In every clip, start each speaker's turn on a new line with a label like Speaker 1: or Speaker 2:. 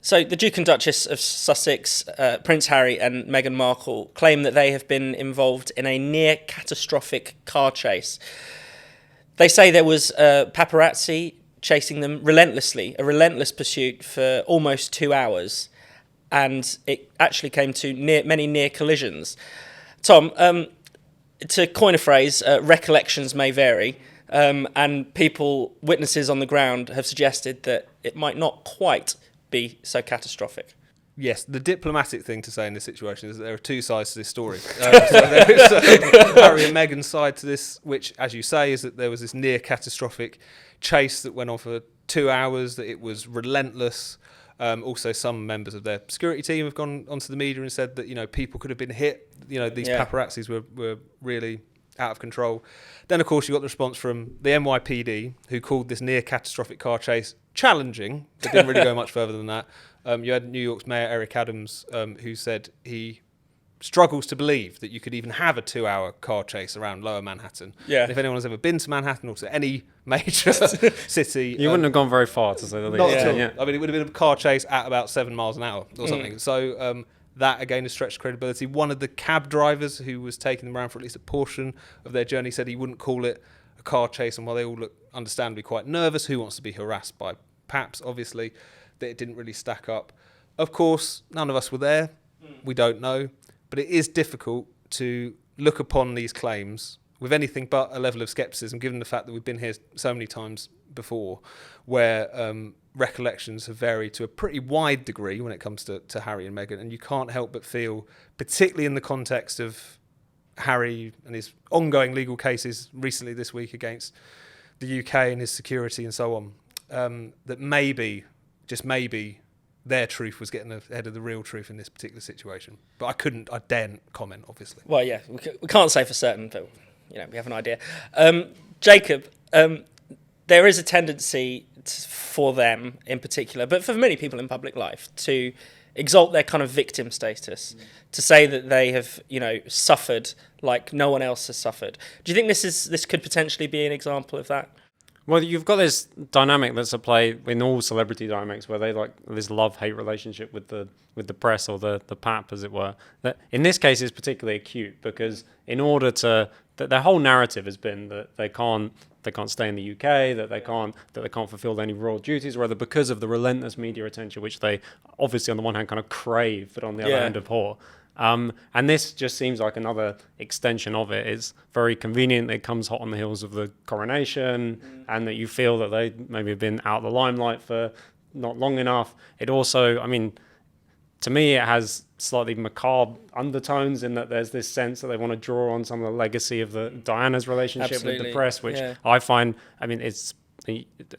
Speaker 1: So the Duke and Duchess of Sussex, Prince Harry and Meghan Markle, claim that they have been involved in a near-catastrophic car chase. They say there was paparazzi chasing them relentlessly, a relentless pursuit for almost 2 hours, and it actually came to many near collisions. Tom, to coin a phrase, recollections may vary, and witnesses on the ground have suggested that it might not quite be so catastrophic.
Speaker 2: Yes, the diplomatic thing to say in this situation is that there are two sides to this story. So there is Harry and Meghan's side to this, which, as you say, is that there was this near catastrophic chase that went on for 2 hours, that it was relentless. Also, some members of their security team have gone onto the media and said that, people could have been hit. These paparazzis were really out of control. Then, of course, you got the response from the NYPD, who called this near catastrophic car chase challenging, but didn't really go much further than that. You had New York's Mayor Eric Adams, who said he struggles to believe that you could even have a 2-hour car chase around Lower Manhattan.
Speaker 1: Yeah.
Speaker 2: And if anyone has ever been to Manhattan or to any major city...
Speaker 3: You wouldn't have gone very far, to say the least.
Speaker 2: Not at all. Yeah. I mean, it would have been a car chase at about 7 miles an hour or something. So that, again, has stretched credibility. One of the cab drivers who was taking them around for at least a portion of their journey said he wouldn't call it a car chase, and while they all look understandably quite nervous, who wants to be harassed by paps, obviously, that it didn't really stack up. Of course, none of us were there. We don't know. But it is difficult to look upon these claims with anything but a level of scepticism, given the fact that we've been here so many times before, where recollections have varied to a pretty wide degree when it comes to Harry and Meghan. And you can't help but feel, particularly in the context of Harry and his ongoing legal cases recently this week against the UK and his security and so on, that maybe, just maybe, their truth was getting ahead of the real truth in this particular situation. But I daren't comment, obviously.
Speaker 1: Well, yeah, we can't say for certain, but we have an idea. Jacob, there is a tendency for them in particular, but for many people in public life, to exalt their kind of victim status, to say that they have, suffered like no one else has suffered. Do you think this could potentially be an example of that?
Speaker 3: Well, you've got this dynamic that's at play in all celebrity dynamics, where they like this love-hate relationship with the press, or the pap, as it were. That in this case is particularly acute, because in order to their whole narrative has been that they can't stay in the UK, that they can't fulfil any royal duties, or rather because of the relentless media attention, which they obviously on the one hand kind of crave, but on the other hand abhor. And this just seems like another extension of it. It's very convenient that it comes hot on the heels of the coronation, and that you feel that they maybe have been out of the limelight for not long enough. It also, to me, it has slightly macabre undertones, in that there's this sense that they want to draw on some of the legacy of Diana's relationship with the press, which I find, it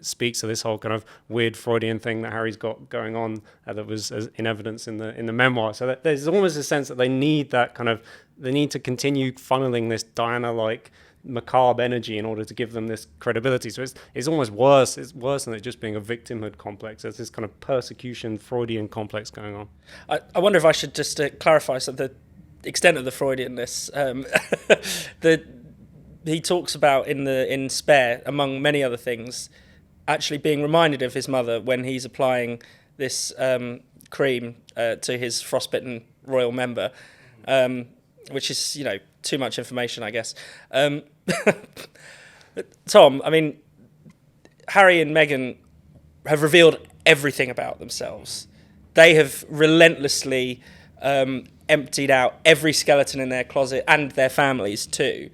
Speaker 3: speaks to this whole kind of weird Freudian thing that Harry's got going on, that was in evidence in the memoir. So that there's almost a sense that they need to continue funneling this Diana-like macabre energy in order to give them this credibility. So it's almost worse. It's worse than it just being a victimhood complex. There's this kind of persecution Freudian complex going on.
Speaker 1: I wonder if I should just clarify the extent of the Freudianness. He talks about in Spare, among many other things, actually being reminded of his mother when he's applying this cream to his frostbitten royal member, which is, too much information, I guess. Tom, Harry and Meghan have revealed everything about themselves. They have relentlessly emptied out every skeleton in their closet, and their families too.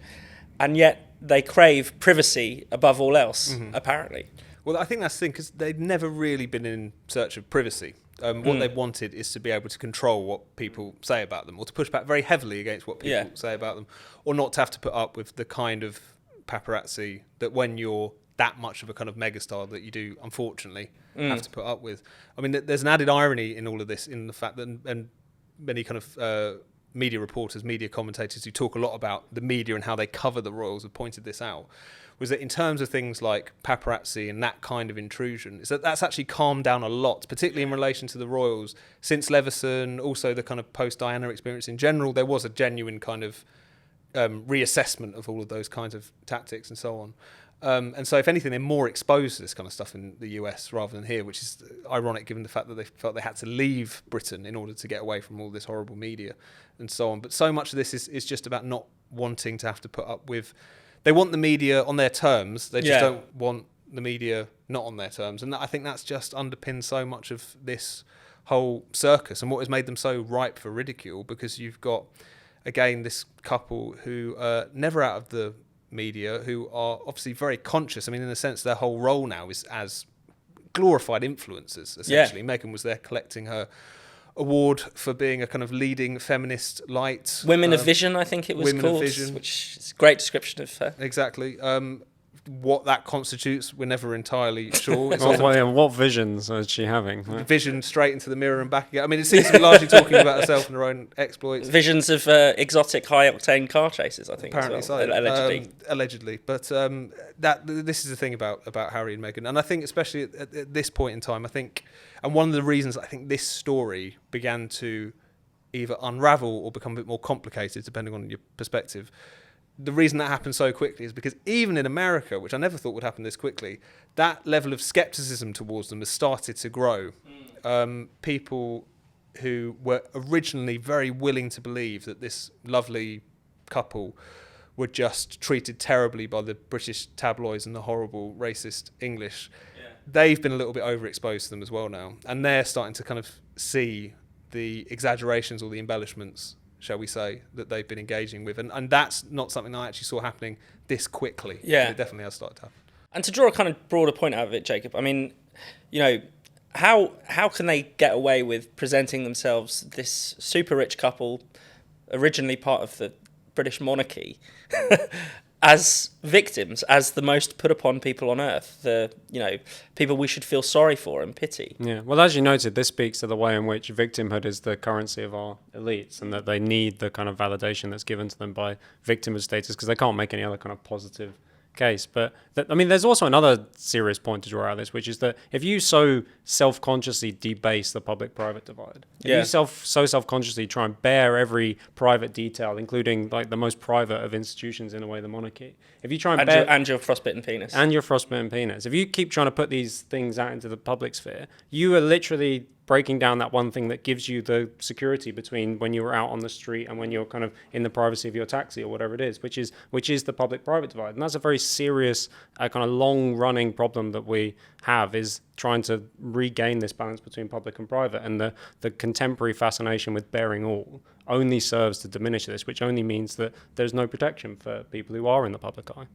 Speaker 1: And yet they crave privacy above all else, apparently.
Speaker 2: Well, I think that's the thing, because they've never really been in search of privacy. What they've wanted is to be able to control what people say about them, or to push back very heavily against what people say about them, or not to have to put up with the kind of paparazzi that, when you're that much of a kind of megastar, that you do, unfortunately, have to put up with. There's an added irony in all of this, in the fact that, and many kind of media reporters, media commentators who talk a lot about the media and how they cover the royals have pointed this out, was that in terms of things like paparazzi and that kind of intrusion, is that's actually calmed down a lot, particularly in relation to the royals. Since Leveson, also the kind of post-Diana experience in general, there was a genuine kind of reassessment of all of those kinds of tactics and so on. And so, if anything, they're more exposed to this kind of stuff in the US rather than here, which is ironic given the fact that they felt they had to leave Britain in order to get away from all this horrible media and so on. But so much of this is just about not wanting to have to put up with... They want the media on their terms. They just don't want the media not on their terms. And I think that's just underpinned so much of this whole circus and what has made them so ripe for ridicule, because you've got, again, this couple who are never out of the media, who are obviously very conscious. I mean, in a sense, their whole role now is as glorified influencers, essentially. Meghan was there collecting her award for being a kind of leading feminist light.
Speaker 1: Women of Vision, I think it was
Speaker 2: Women
Speaker 1: called,
Speaker 2: of Vision.
Speaker 1: which is a great description of her.
Speaker 2: Exactly. What that constitutes, we're never entirely sure. It's
Speaker 3: What visions is she having?
Speaker 2: vision straight into the mirror and back again. I mean, it seems to be largely talking about herself and her own exploits.
Speaker 1: Visions of exotic, high-octane car chases, I think.
Speaker 2: Apparently
Speaker 1: as well.
Speaker 2: so.
Speaker 1: Allegedly.
Speaker 2: Allegedly. But this is the thing about Harry and Meghan. And I think especially at this point in time, and one of the reasons I think this story began to either unravel or become a bit more complicated, depending on your perspective, the reason that happened so quickly is because even in America, which I never thought would happen this quickly, that level of skepticism towards them has started to grow. People who were originally very willing to believe that this lovely couple were just treated terribly by the British tabloids and the horrible racist English, they've been a little bit overexposed to them as well now. And they're starting to kind of see the exaggerations or the embellishments, shall we say, that they've been engaging with. And that's not something I actually saw happening this quickly.
Speaker 1: Yeah.
Speaker 2: It definitely has started to happen.
Speaker 1: And to draw a kind of broader point out of it, Jacob, I mean, how can they get away with presenting themselves, this super rich couple, originally part of the British monarchy, as victims, as the most put upon people on earth, the people we should feel sorry for and pity.
Speaker 3: Yeah, well, as you noted, this speaks to the way in which victimhood is the currency of our elites, and that they need the kind of validation that's given to them by victimhood status, because they can't make any other kind of positive case. But there's also another serious point to draw out of this, which is that if you so self-consciously debase the public-private divide, if you so self-consciously try and bear every private detail, including like the most private of institutions, in a way, the monarchy, if you try and
Speaker 1: and your frostbitten penis,
Speaker 3: if you keep trying to put these things out into the public sphere, you are literally breaking down that one thing that gives you the security between when you're out on the street and when you're kind of in the privacy of your taxi or whatever it is, which is the public-private divide. And that's a very serious, kind of long-running problem that we have, is trying to regain this balance between public and private. And the contemporary fascination with bearing all only serves to diminish this, which only means that there's no protection for people who are in the public eye.